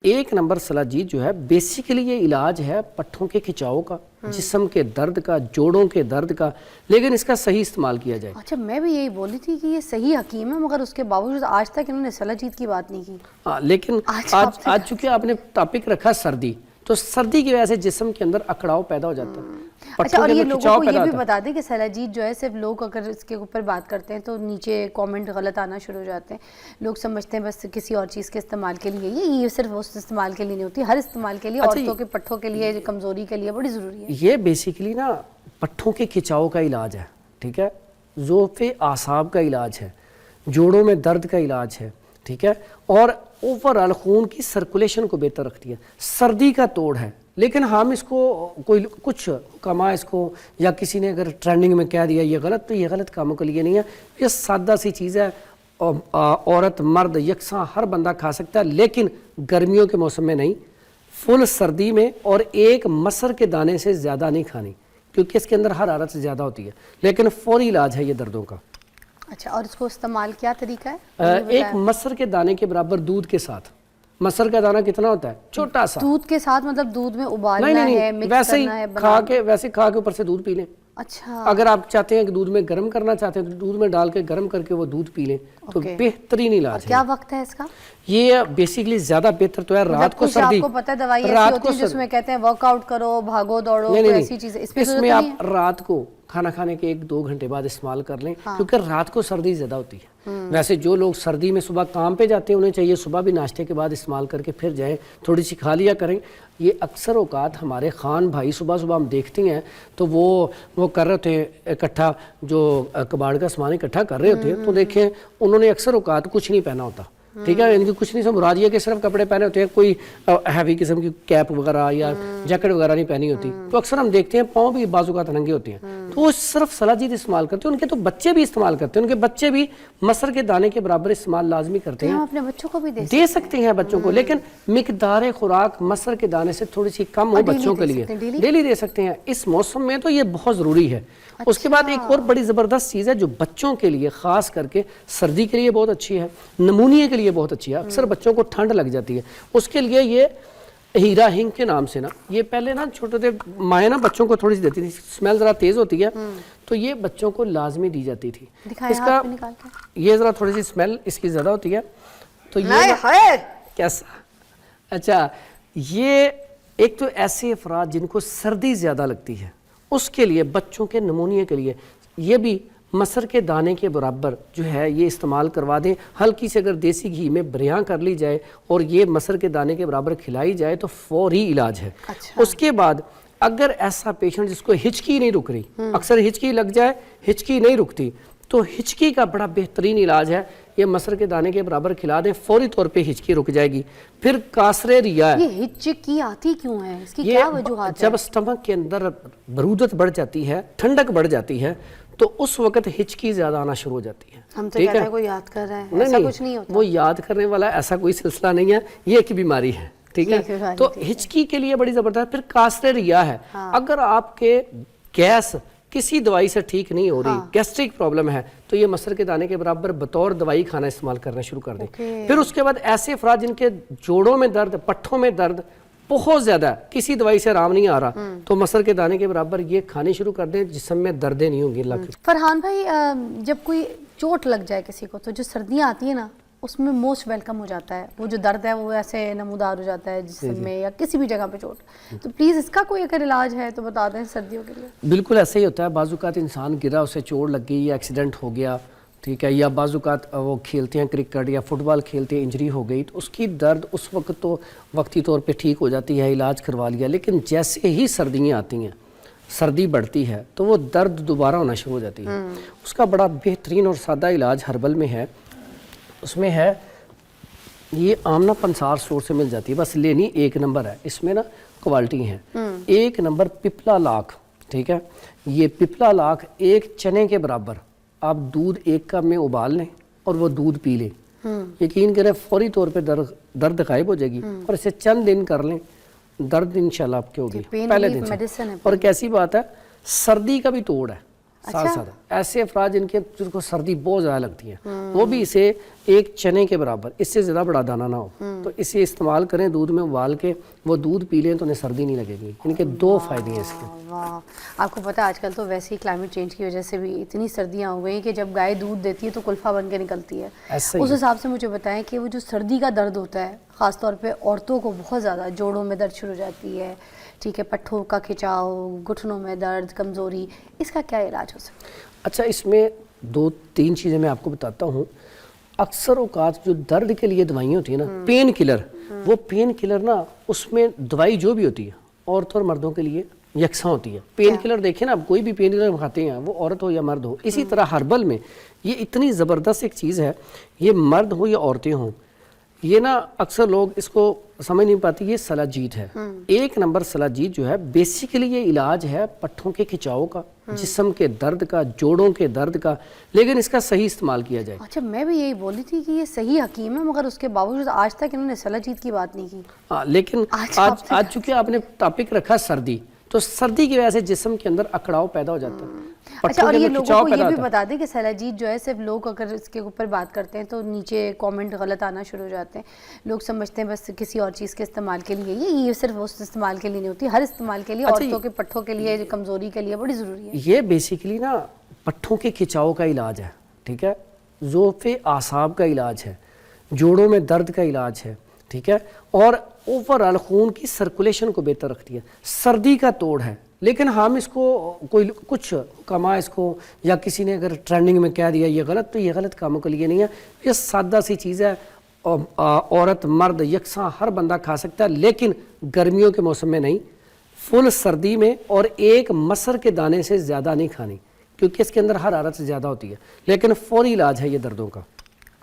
ایک نمبر سلاجید جو ہے بیسیکلی یہ علاج ہے پٹھوں کے کھچاؤ کا، جسم کے درد کا، جوڑوں کے درد کا، لیکن اس کا صحیح استعمال کیا جائے۔ اچھا میں بھی یہی بولی تھی کہ یہ صحیح حکیم ہے، مگر اس کے باوجود آج تک انہوں نے سلاجید کی بات نہیں کی۔ لیکن آج چونکہ آپ نے ٹاپک رکھا سردی، تو سردی کی وجہ سے جسم کے اندر اکڑاؤ پیدا ہو جاتا ہے۔ اچھا اور یہ لوگوں کو یہ بھی بتا دیں کہ سلاجید جو ہے صرف لوگ اگر اس کے اوپر بات کرتے ہیں تو نیچے کومنٹ غلط آنا شروع ہو جاتے ہیں، لوگ سمجھتے ہیں بس کسی اور چیز کے استعمال کے لیے، یہ صرف اس استعمال کے لیے نہیں ہوتی، ہر استعمال کے لیے، عورتوں کے پٹھوں کے لیے، کمزوری کے لیے بڑی ضروری ہے۔ یہ بیسیکلی نا پٹھوں کے کھچاؤ کا علاج ہے، ٹھیک ہے، ذوف اعصاب کا علاج ہے، جوڑوں میں درد کا علاج ہے، ٹھیک ہے، اور اوورآل خون کی سرکولیشن کو بہتر رکھتی ہے۔ سردی کا توڑ ہے، لیکن ہم اس کو کوئی کچھ حکما اس کو یا کسی نے اگر ٹرینڈنگ میں کہہ دیا یہ غلط، تو یہ غلط کاموں کے لیے نہیں ہے، یہ سادہ سی چیز ہے، عورت مرد یکساں ہر بندہ کھا سکتا ہے، لیکن گرمیوں کے موسم میں نہیں، فل سردی میں، اور ایک مسر کے دانے سے زیادہ نہیں کھانی کیونکہ اس کے اندر حرارت سے زیادہ ہوتی ہے، لیکن فوری علاج ہے یہ دردوں کا۔ اچھا اور اس کو استعمال کیا طریقہ ہے؟ ایک مسر کے دانے کے برابر دودھ کے ساتھ۔ مسر کا دانہ کتنا ہوتا ہے؟ چھوٹا سا۔ دودھ کے ساتھ مطلب دودھ میں ابالنا ہے، مکس کرنا ہے، ویسے کھا کے اوپر سے دودھ پی لیں۔ اچھا اگر آپ چاہتے ہیں کہ دودھ میں گرم کرنا چاہتے ہیں تو دودھ میں ڈال کے گرم کر کے وہ دودھ پی لیں تو بہترین علاج ہے۔ کیا وقت ہے اس کا؟ یہ بیسیکلی زیادہ بہتر تو ہے رات کو سردی۔ آپ کو پتہ ہے دوائی ایسی ہوتی ہے جس میں کہتے ہیں ورک آؤٹ کرو، بھاگو دوڑو، ایسی چیزیں، اس میں آپ رات کو کھانا کھانے کے 1-2 گھنٹے بعد استعمال کر لیں، کیونکہ رات کو سردی زیادہ ہوتی ہے۔ ویسے جو لوگ سردی میں صبح کام پہ جاتے ہیں انہیں چاہیے صبح بھی ناشتے کے بعد استعمال کر کے پھر جائیں، تھوڑی سی کھا لیا کریں۔ یہ اکثر اوقات ہمارے خان بھائی صبح صبح ہم دیکھتے ہیں تو وہ کر رہے ہوتے ہیں اکٹھا، جو کباڑ کا سامان اکٹھا کر رہے ہوتے ہیں، تو دیکھیں انہوں نے اکثر اوقات کچھ نہیں پہنا ہوتا، ٹھیک ہے، ان کی کچھ نہیں سے مراد یہ کہ صرف کپڑے پہنے ہوتے ہیں، کوئی ہیوی قسم کی کیپ وغیرہ یا جیکٹ وغیرہ نہیں پہنی ہوتی، تو اکثر ہم دیکھتے ہیں پاؤں بھی بعض اوقات ننگے ہوتے ہیں، تو وہ صرف سلاجید استعمال کرتے ہیں۔ ان کے تو بچے بھی استعمال کرتے ہیں، ان کے بچے بھی مسر کے دانے کے برابر استعمال لازمی کرتے ہیں۔ ہم اپنے بچوں کو بھی دے سکتے ہیں بچوں کو، لیکن مقدار خوراک مسر کے دانے سے تھوڑی سی کم ہو بچوں کے لیے، ڈیلی دے سکتے ہیں۔ اس موسم میں تو یہ بہت ضروری ہے۔ اس کے بعد ایک اور بڑی زبردست چیز ہے جو بچوں کے لیے خاص کر کے سردی کے لیے بہت اچھی ہے، نمونیے کے لیے بہت اچھی ہے، اکثر بچوں کو ٹھنڈ لگ جاتی ہے، اس کے لیے یہ ہیرا ہنگ کے نام سے نا، یہ پہلے نا چھوٹے تھے مائیں نا بچوں کو تھوڑی سی دیتی تھی، اسمیل ذرا تیز ہوتی ہے تو یہ بچوں کو لازمی دی جاتی تھی۔ اس کا یہ ذرا تھوڑی سی اسمیل اس کی زیادہ ہوتی ہے تو یہ کیسا، اچھا یہ ایک تو ایسے افراد جن کو سردی زیادہ لگتی ہے اس کے لیے، بچوں کے نمونیے کے لیے یہ بھی مسر کے دانے کے برابر جو ہے یہ استعمال کروا دیں۔ ہلکی سے اگر دیسی گھی میں بریاں کر لی جائے اور یہ مسر کے دانے کے برابر کھلائی جائے تو فوری علاج ہے۔ اس کے بعد اگر ایسا پیشنٹ جس کو ہچکی نہیں رک رہی، اکثر ہچکی لگ جائے، ہچکی نہیں رکتی، تو ہچکی کا بڑا بہترین علاج ہے یہ مسر کے دانے کے برابر کھلا دیں، فوری طور پہ ہچکی رک جائے گی۔ پھر کاسرے ریا ہے، یہ ہچکی آتی کیوں ہے؟ اس کی کیا وجوہات ہے؟ جب اسٹمک کے اندر برودت بڑھ جاتی ہے، ٹھنڈک بڑھ جاتی ہے، تو اس وقت ہچکی زیادہ آنا شروع ہو جاتی ہے۔ ہم تو کہتے ہیں کوئی یاد کر رہا ہے، ایسا کچھ نہیں ہوتا۔ وہ یاد کرنے والا ایسا کوئی سلسلہ نہیں ہے، یہ ایک بیماری ہے، ٹھیک ہے۔ تو ہچکی کے لیے بڑی زبردست۔ پھر کاسرے ریا ہے، اگر آپ کے گیس کسی دوائی سے ٹھیک نہیں ہو رہی، گیسٹرک پرابلم ہے، تو یہ مسر کے دانے کے برابر بطور دوائی کھانا استعمال کرنا شروع کر دیں۔ پھر اس کے بعد ایسے افراد جن کے جوڑوں میں درد، پٹھوں میں درد بہت زیادہ ہے، کسی دوائی سے آرام نہیں آ رہا، تو مسر کے دانے کے برابر یہ کھانے شروع کر دیں، جسم میں دردیں نہیں ہوں گی۔ فرحان بھائی جب کوئی چوٹ لگ جائے کسی کو تو جو سردیاں آتی ہیں نا اس میں موسٹ ویلکم ہو جاتا ہے، وہ جو درد ہے وہ ایسے نمودار ہو جاتا ہے جسم میں یا کسی بھی جگہ پہ چوٹ، تو پلیز اس کا کوئی اگر علاج ہے تو بتا دیں سردیوں کے لیے۔ بالکل ایسے ہی ہوتا ہے، بعض اوقات انسان گرا، اسے چوٹ لگ گئی یا ایکسیڈنٹ ہو گیا، ٹھیک ہے، یا بعض اوقات وہ کھیلتے ہیں کرکٹ یا فٹ بال کھیلتے ہیں، انجری ہو گئی تو اس کی درد اس وقت تو وقتی طور پہ ٹھیک ہو جاتی ہے، علاج کروا لیا، لیکن جیسے ہی سردیاں آتی ہیں، سردی بڑھتی ہے تو وہ درد دوبارہ ہونا شروع ہو جاتی ہے۔ اس کا بڑا بہترین اور سادہ علاج ہربل میں ہے، اس میں ہے یہ آمنہ پنسار اسٹور سے مل جاتی ہے، بس لینی 1 نمبر ہے، اس میں نا کوالٹی ہیں۔ 1 نمبر پپلا لاکھ، ٹھیک ہے، یہ پپلا لاکھ 1 چنے کے برابر آپ دودھ 1 کپ میں ابال لیں اور وہ دودھ پی لیں، یقین کریں فوری طور پہ درد غائب ہو جائے گی، اور اسے چند دن کر لیں، درد انشاءاللہ آپ کے ہوگی پہلے دن سے۔ اور کیسی بات ہے، سردی کا بھی توڑ ہے، साथ साथ ऐसे अफराद जिनको सर्दी बहुत ज़्यादा लगती है वो भी इसे एक चने के बराबर, इससे ज़्यादा बड़ा दाना ना हो तो इसे इस्तेमाल करें, दूध में उबाल के वो दूध पी लें तो उन्हें सर्दी नहीं लगेगी। इनके 2 फ़ायदे हैं इसके। वाह, आपको पता है आजकल तो वैसे ही क्लाइमेट चेंज की वजह से भी इतनी सर्दियाँ हो गई कि जब गाय दूध देती है तो कुल्फा बन के निकलती है। उस हिसाब से मुझे बताएं कि वो जो सर्दी का दर्द होता है ख़ासतौर पे औरतों को बहुत ज़्यादा, जोड़ों में दर्द शुरू हो जाती है, ठीक है, पट्ठों का खिंचाव, घुटनों में दर्द, कमज़ोरी, इसका क्या इलाज हो सकता है? अच्छा, इसमें 2-3 चीज़ें मैं आपको बताता हूँ। अक्सर औकात जो दर्द के लिए दवाइयाँ होती है ना, पेन किलर, वो पेन किलर ना उसमें दवाई जो भी होती है औरतों और मर्दों के लिए यकसा होती है। पेन किलर देखें ना, कोई भी पेन किलर खाते हैं वो औरत हो या मर्द हो, इसी तरह हर्बल में ये इतनी ज़बरदस्त एक चीज़ है, ये मर्द हो या औरतें हों, ये ना अक्सर लोग इसको समझ नहीं पाती। ये सलाजीत है, 1 नंबर सलाजीत जो है बेसिकली ये इलाज है पट्ठों के खिंचाव का, जिस्म के दर्द का, जोड़ों के दर्द का, लेकिन इसका सही इस्तेमाल किया जाए। अच्छा, मैं भी यही बोली थी कि ये सही हकीम है मगर उसके बावजूद आज तक इन्होंने सलाजीत की बात नहीं की। हाँ, लेकिन आज चूंकि आपने टॉपिक रखा सर्दी, तो सर्दी की वजह से जिस्म के अंदर अकड़ाव पैदा हो जाता है। अच्छा, और ये लोगों को ये भी बता दें कि सलाजीत जो है सिर्फ लोग अगर इसके ऊपर बात करते हैं तो नीचे कमेंट गलत आना शुरू हो जाते हैं, लोग समझते हैं बस किसी और चीज़ के इस्तेमाल के लिए। ये सिर्फ उस इस्तेमाल के लिए नहीं होती, हर इस्तेमाल के लिए, औरतों के पट्ठों के लिए, कमज़ोरी के लिए बड़ी ज़रूरी है। ये बेसिकली ना पट्ठों के खिंचाव का इलाज है, ठीक है, ज़ोफ़े आसाब का इलाज है, जोड़ों में दर्द का इलाज है, ठीक है, और ओवरऑल खून की सर्कुलेशन को बेहतर रखती है। सर्दी का तोड़ है, लेकिन हम इसको कोई कुछ कमा इसको या किसी ने अगर ट्रेंडिंग में कह दिया ये गलत, तो ये गलत कामों के लिए नहीं है। ये सादा सी चीज़ है, औरत मर्द यकसा हर बंदा खा सकता है, लेकिन गर्मियों के मौसम में नहीं, फुल सर्दी में, और एक मसर के दाने से ज़्यादा नहीं खानी क्योंकि इसके अंदर हरारत से ज़्यादा होती है, लेकिन फौरी इलाज है ये दर्दों का।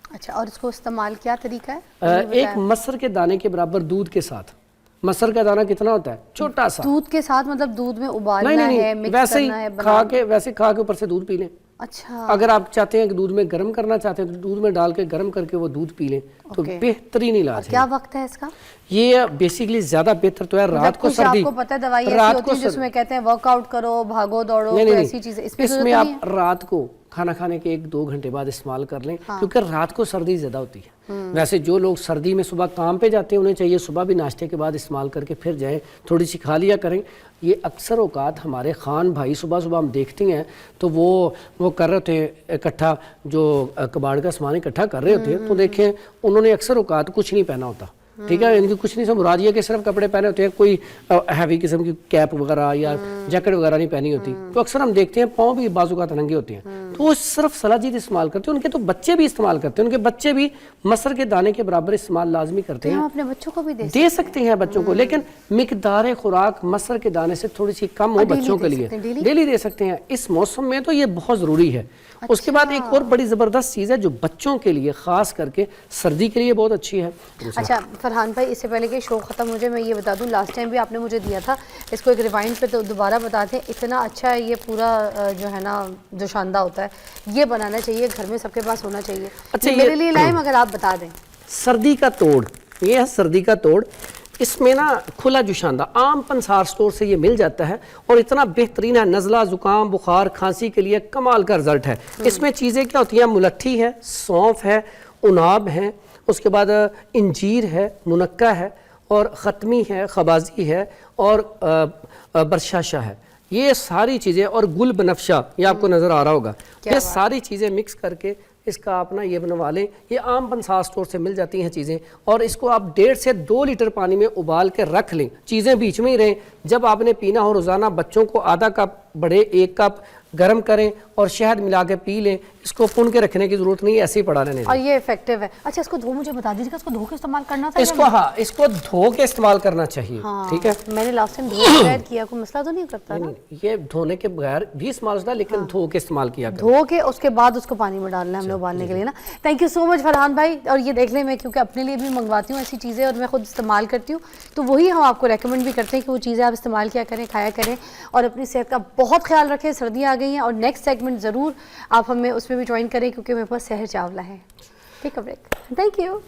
अच्छा, और इसको इस्तेमाल क्या तरीका है? एक मसर के दाने के बराबर दूध के साथ। मसर का दाना कितना होता है? छोटा सा। दूध के साथ मतलब दूध में उबालना है, मिक्स करना है, वैसे खा के ऊपर से दूध पी लें। अच्छा, अगर आप चाहते हैं कि दूध में गर्म करना चाहते हैं तो दूध में डाल के गर्म करके वो दूध पी लें तो बेहतरीन इलाज है। क्या वक्त है इसका? ये बेसिकली ज्यादा बेहतर तो है रात को सर्दी। आपको पता है दवाई ऐसी होती है जिसमें कहते हैं वर्कआउट करो, भागो दौड़ो, ऐसी चीजें। इसमें आप रात को खाना खाने के 1-2 घंटे बाद इस्तेमाल कर लें, क्योंकि रात को सर्दी ज़्यादा होती है। वैसे जो लोग सर्दी में सुबह काम पे जाते हैं उन्हें चाहिए सुबह भी नाश्ते के बाद इस्तेमाल करके फिर जाएं, थोड़ी सी खा लिया करें। ये अक्सर औकात हमारे खान भाई सुबह सुबह हम देखते हैं तो वो कर रहे थे इकट्ठा, जो कबाड़ का सामान इकट्ठा कर रहे होते हैं, तो देखें उन्होंने अक्सर औकात कुछ नहीं पहना होता, ठीक है, इनकी कुछ नहीं, सब मुराद ये कि सिर्फ कपड़े पहने होते हैं, कोई हैवी किस्म की कैप वगैरह या जैकेट वगैरह नहीं पहनी होती। तो अक्सर हम देखते हैं पाँव भी बाजू का नंगे होते हैं, तो वो सिर्फ सलाजीत इस्तेमाल करते हैं। उनके तो बच्चे भी इस्तेमाल करते हैं, उनके बच्चे भी मसर के दाने के बराबर इस्तेमाल लाजमी करते हैं। अपने बच्चों को भी दे सकते हैं बच्चों को, लेकिन मिकदार खुराक मसर के दाने से थोड़ी सी कम हो बच्चों के लिए, डेली दे सकते हैं। इस मौसम में तो ये बहुत ज़रूरी है। उसके बाद एक और बड़ी ज़बरदस्त चीज़ है जो बच्चों के लिए ख़ास करके सर्दी के लिए बहुत अच्छी है। अच्छा फरहान भाई, इससे पहले कि शो ख़त्म हो जाए मैं ये बता दूं, लास्ट टाइम भी आपने मुझे दिया था, इसको एक रिवाइंड पे तो दोबारा बता दें। इतना अच्छा है ये पूरा जो है ना, जो शानदार होता है, ये बनाना चाहिए, घर में सबके पास होना चाहिए। अच्छा, मेरे लिए लाए मगर आप बता दें। सर्दी का तोड़, ये है सर्दी का तोड़। इसमें ना खुला जुशांदा आम पंसार स्टोर से ये मिल जाता है और इतना बेहतरीन है, नज़ला ज़ुकाम बुखार खांसी के लिए कमाल का रिजल्ट है। इसमें चीज़ें क्या होती हैं? मुलट्ठी है, सौंफ है, उनाब है, उसके बाद इंजीर है, मुनक्का है, और ख़त्मी है, खबाजी है, और बरशाशा है। ये सारी चीज़ें, और गुल बनफशा, ये आपको नज़र आ रहा होगा, ये सारी चीज़ें मिक्स करके इसका आप ना ये बनवा लें। ये आम पंसार स्टोर से मिल जाती हैं चीज़ें, और इसको आप 1.5 से 2 लीटर पानी में उबाल के रख लें। चीज़ें बीच में ही रहें। जब आपने पीना हो रोज़ाना बच्चों को आधा कप, बड़े 1 कप गर्म करें और शहद मिला के पी लें। इसको पुन के रखने की जरूरत नहीं है, ऐसे ही पड़ा रहने। और ये इफेक्टिव है। अच्छा, इसको धो, मुझे बता दीजिएगा, इसको धो के इस्तेमाल करना था इसको? हाँ, इसको धो के इस्तेमाल करना चाहिए। हाँ, ठीक है, मैंने लास्ट टाइम धो के बगैर किया, कोई मसला तो नहीं करता ना? ये धोने के बगैर भी इस्तेमाल होता है, लेकिन धो के इस्तेमाल किया, धो के उसके बाद उसको पानी में डालना है हमने उबालने के लिए ना। Thank you so much Farhan भाई। और ये देख लें, मैं क्योंकि अपने लिए भी मंगवाती हूँ ऐसी चीज़ें और मैं खुद इस्तेमाल करती हूँ, तो वही हम आपको रेकमेंड भी करते हैं कि वो चीज़ें आप इस्तेमाल किया करें, खाया करें, और अपनी सेहत का बहुत ख्याल रखें। सर्दियाँ आ गई हैं और नेक्स्ट सेगमेंट ज़रूर आप हमें उसमें भी ज्वाइन करें, क्योंकि मेरे पास सहर चावला है। Take a break. Thank you.